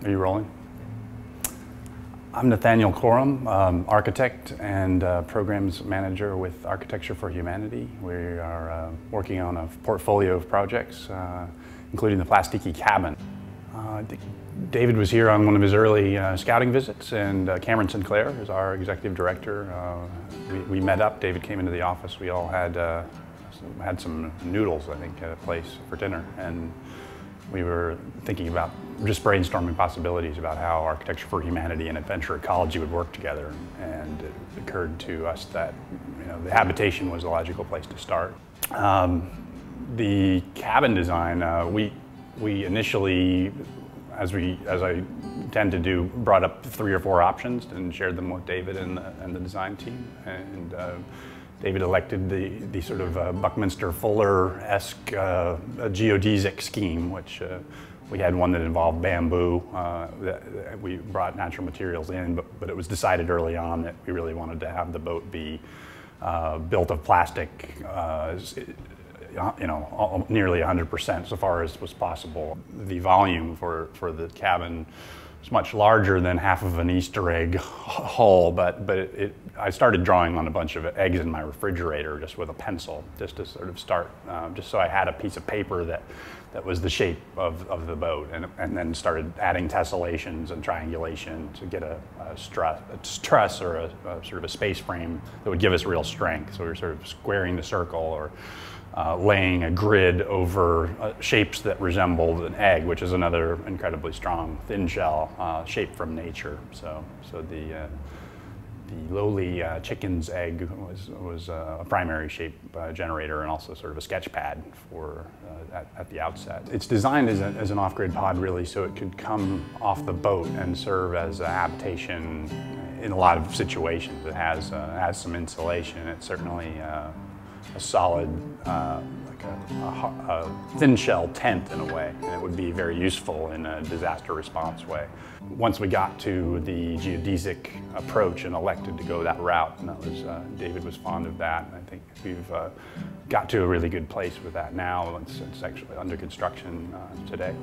Are you rolling? I'm Nathaniel Corum, architect and programs manager with Architecture for Humanity. We are working on a portfolio of projects, including the Plastiki cabin. David was here on one of his early scouting visits, and Cameron Sinclair is our executive director. We met up. David came into the office. We all had some noodles, I think, at a place for dinner, and we were thinking about just brainstorming possibilities about how Architecture for Humanity and Adventure Ecology would work together, and it occurred to us that the habitation was a logical place to start. The cabin design, we initially, as I tend to do, brought up 3 or 4 options and shared them with David and the design team. And David elected the sort of Buckminster Fuller-esque geodesic scheme, which we had one that involved bamboo. That we brought natural materials in, but it was decided early on that we really wanted to have the boat be built of plastic, nearly 100% so far as was possible. The volume for the cabin was much larger than half of an Easter egg hull, but I started drawing on a bunch of eggs in my refrigerator just with a pencil, just to sort of start, just so I had a piece of paper that was the shape of the boat, and then started adding tessellations and triangulation to get a truss or a sort of a space frame that would give us real strength. So we were sort of squaring the circle or laying a grid over shapes that resembled an egg, which is another incredibly strong thin shell shape from nature. So the lowly chicken's egg was a primary shape generator and also sort of a sketch pad for at the outset. It's designed as an off-grid pod, really, so it could come off the boat and serve as a habitation in a lot of situations. It has some insulation. It's certainly a solid, like a thin shell tent in a way, and it would be very useful in a disaster response way. Once we got to the geodesic approach and elected to go that route, and that was, David was fond of that, and I think we've got to a really good place with that now. It's actually under construction today.